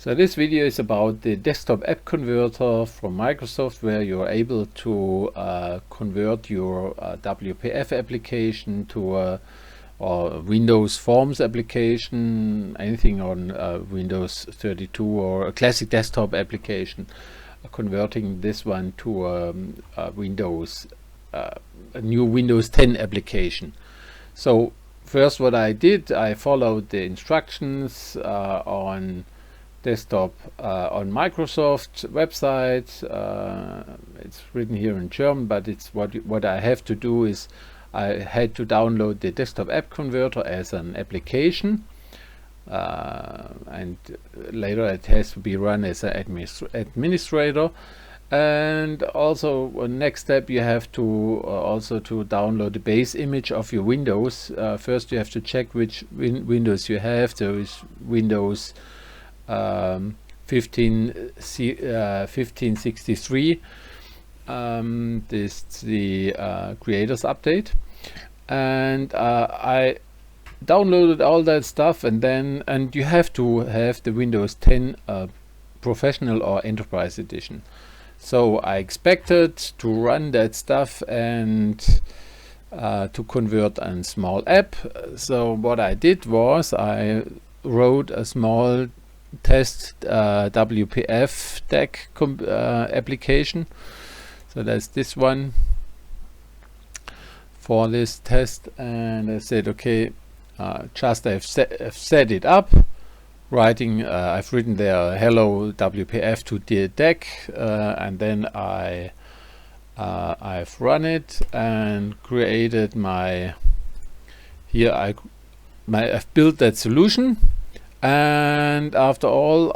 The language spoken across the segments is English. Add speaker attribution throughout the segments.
Speaker 1: So this video is about the desktop app converter from Microsoft, where you're able to convert your WPF application to a or Windows Forms application, anything on Windows 32 or a classic desktop application, converting this one to a new Windows 10 application. So first what I did, I followed the instructions on desktop on Microsoft website. It's written here in German, but it's what I have to do is I had to download the desktop app converter as an application, and later it has to be run as an administrator. And also next step, you have to also to download the base image of your Windows. First you have to check which Windows you have. There is Windows 1563. This is the creators update, and I downloaded all that stuff, and you have to have the Windows 10 professional or enterprise edition. So I expected to run that stuff and to convert a small app. So what I did was I wrote a small test WPF DAC application. So that's this one for this test, and I said okay, just I've set it up, writing I've written there hello WPF to the DAC, and then I've run it and created my I've built that solution. And after all,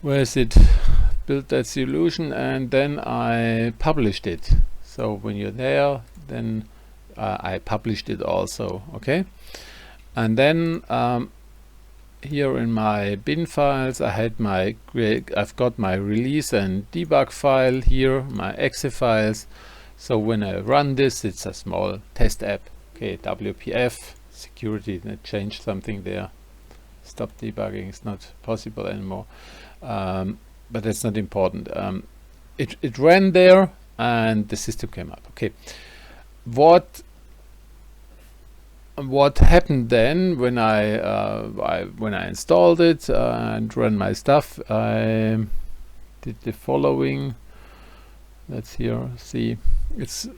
Speaker 1: built that solution, and then I published it. So when you're there, then I published it also. Okay, and then here in my bin files, I've got my release and debug file here, my exe files. So when I run this, it's a small test app. Okay, WPF security, that changed something there. Stop debugging is not possible anymore, but that's not important. It ran there and the system came up. Okay, what happened then when I installed it and ran my stuff? I did the following. Let's here see. It's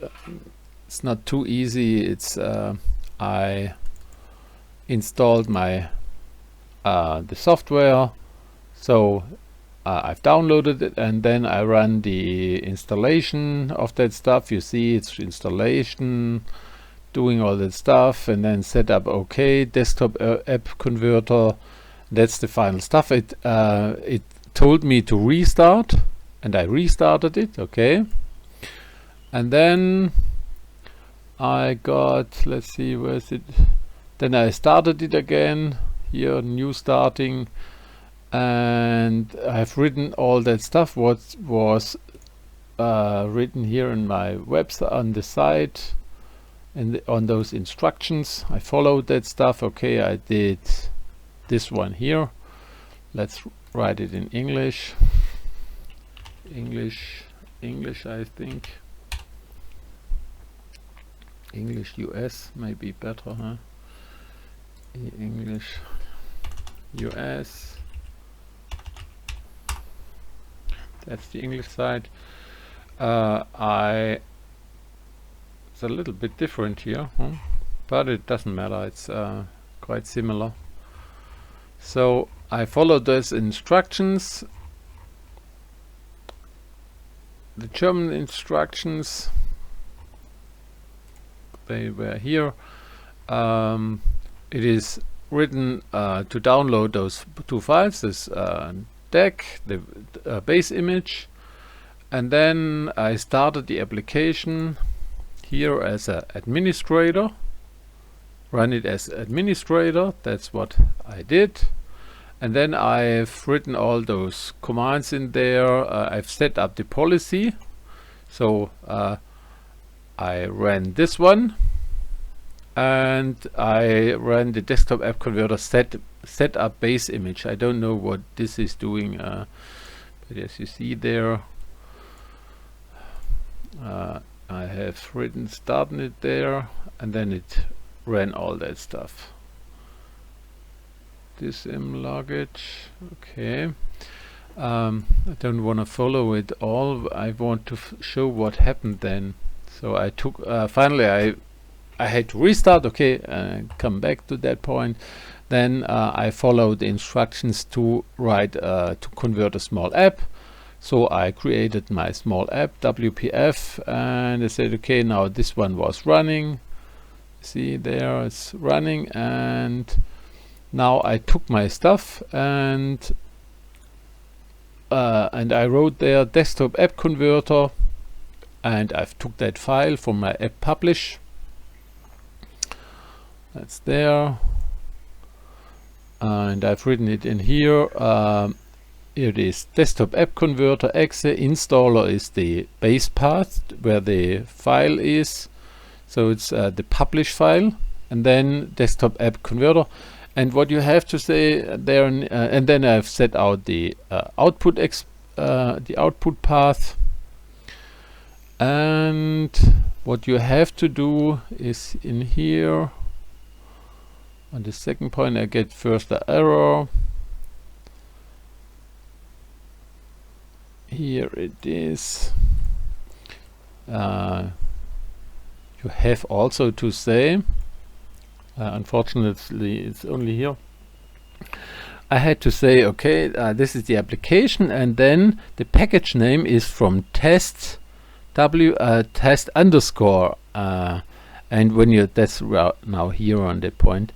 Speaker 1: not too easy. It's I installed my the software, so I've downloaded it, and then I run the installation of that stuff. You see it's installation, doing all that stuff, and then set up okay desktop app converter. That's the final stuff. It told me to restart, and I restarted it. Okay, and then I got, let's see, where is it? Then I started it again, here, new starting, and I've written all that stuff what was written here in my website on the site, and on those instructions. I followed that stuff. Okay, I did this one here. Let's write it in English. English, I think. English US may be better, huh? English US. That's the English side. It's a little bit different here, huh? But it doesn't matter. It's quite similar. So I followed those instructions, the German instructions. They were here. It is written to download those two files, this DAC, the base image, and then I started the application here as an administrator, run it as administrator. That's what I did, and then I've written all those commands in there. I've set up the policy, so I ran this one, and I ran the desktop app converter set set up base image. I don't know what this is doing, but as you see there, I have written starting it there, and then it ran all that stuff. This im luggage, okay. I don't want to follow it all. I want to show what happened then. So I took finally I had to restart, okay, come back to that point. Then I followed the instructions to write to convert a small app. So I created my small app WPF, and I said, okay, now this one was running. See there, it's running, and now I took my stuff and I wrote there desktop app converter, and I've took that file from my app publish. That's there, and I've written it in here. It is desktop app converter exe. Installer is the base path where the file is, so it's the publish file, and then desktop app converter. And what you have to say there, and then I've set out the output path. And what you have to do is in here on the second point, I get first the error. Here it is. You have also to say, unfortunately it's only here, I had to say, okay, this is the application, and then the package name is from test test underscore, and when you, that's now here on the point,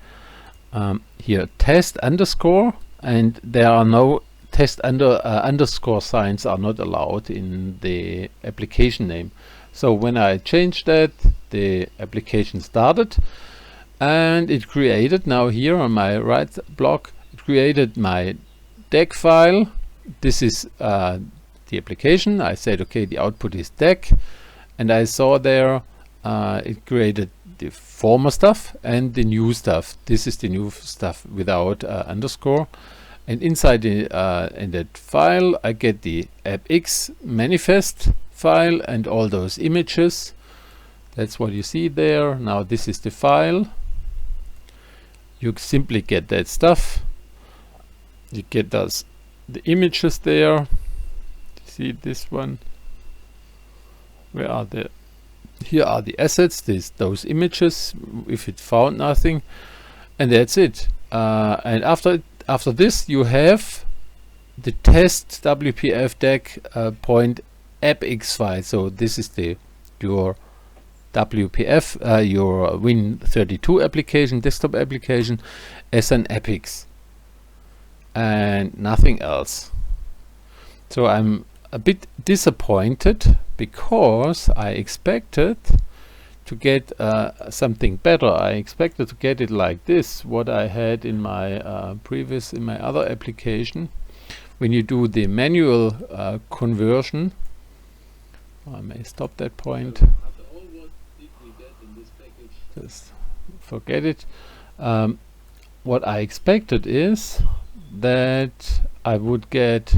Speaker 1: here test underscore, and there are no test underscore signs are not allowed in the application name. So when I changed that, the application started, and it created, now here on my right block, it created my DAC file. This is the application. I said, okay, the output is DAC, and I saw there it created the former stuff and the new stuff. This is the new stuff without underscore, and inside the in that file I get the appx manifest file and all those images. That's what you see there. Now this is the file. You simply get that stuff. You get the images there. See this one? Where are the? Here are the assets. Those images. If it found nothing, and that's it. And after this, you have the test WPF DAC point appx file. So this is your WPF, your Win32 application, desktop application, as an appx, and nothing else. So I'm a bit disappointed because I expected to get something better. I expected to get it like this, what I had in my in my other application. When you do the manual conversion, I may stop that point. Just forget it. What I expected is that I would get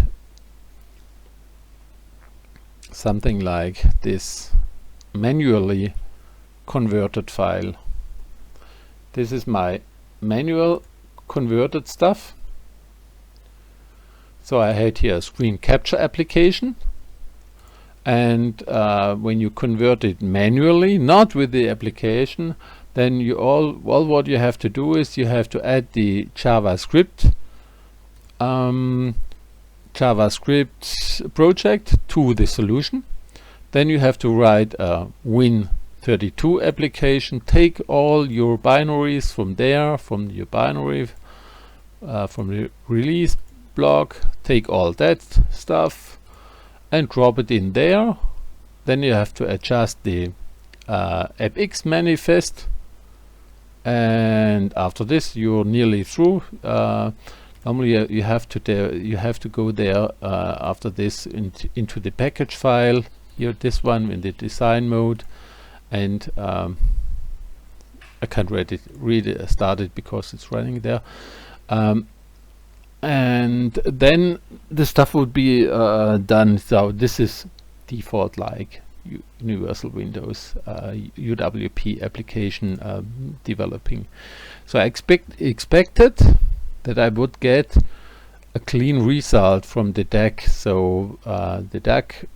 Speaker 1: something like this manually converted file. This is my manual converted stuff. So I had here a screen capture application, and when you convert it manually, not with the application, then you what you have to do is you have to add the JavaScript project to the solution. Then you have to write a Win32 application, take all your binaries from there, from your binary, from the release block, take all that stuff and drop it in there. Then you have to adjust the appx manifest, and after this you're nearly through. Normally you have to go there after this into the package file. Here, this one in the design mode, and I can't read it start it because it's running there. And then the stuff would be done. So this is default like Universal Windows UWP application developing. So I expected that I would get a clean result from the DAC. So the DAC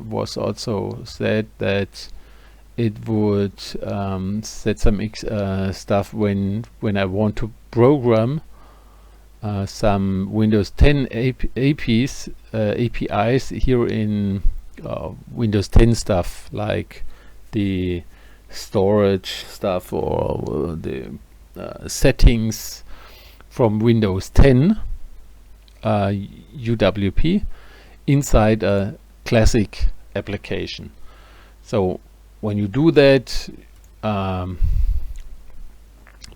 Speaker 1: was also said that it would set some stuff when I want to program some Windows 10 APIs here in Windows 10 stuff, like the storage stuff or the settings from Windows 10 UWP inside a classic application. So when you do that,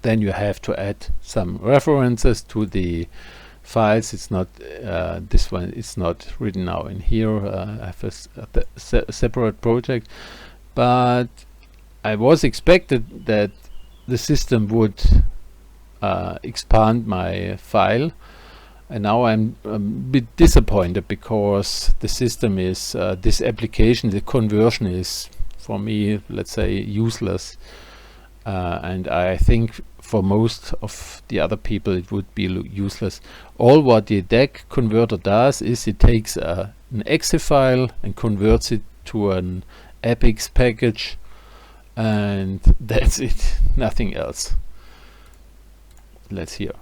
Speaker 1: then you have to add some references to the files. It's not this one. It's not written now in here. I have a separate project, but I was expected that the system would expand my file, and now I'm a bit disappointed because the system is this application. The conversion is, for me, let's say, useless, and I think for most of the other people it would be useless. All what the DAC converter does is it takes an exe file and converts it to an APIX package, and that's it, nothing else. Let's hear.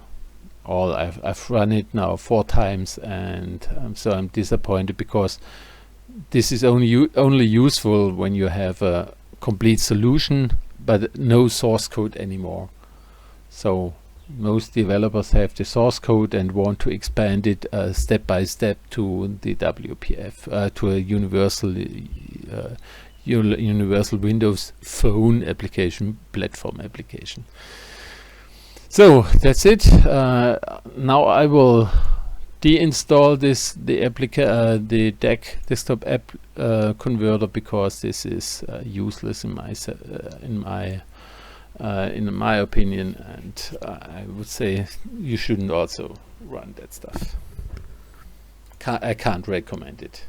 Speaker 1: I've run it now 4 times, and so I'm disappointed because this is only useful when you have a complete solution but no source code anymore. So most developers have the source code and want to expand it step by step to the WPF, to a universal Windows phone application, platform application. So that's it. Now I will deinstall the DAC desktop app converter, because this is useless in my opinion, and I would say you shouldn't also run that stuff. I can't recommend it.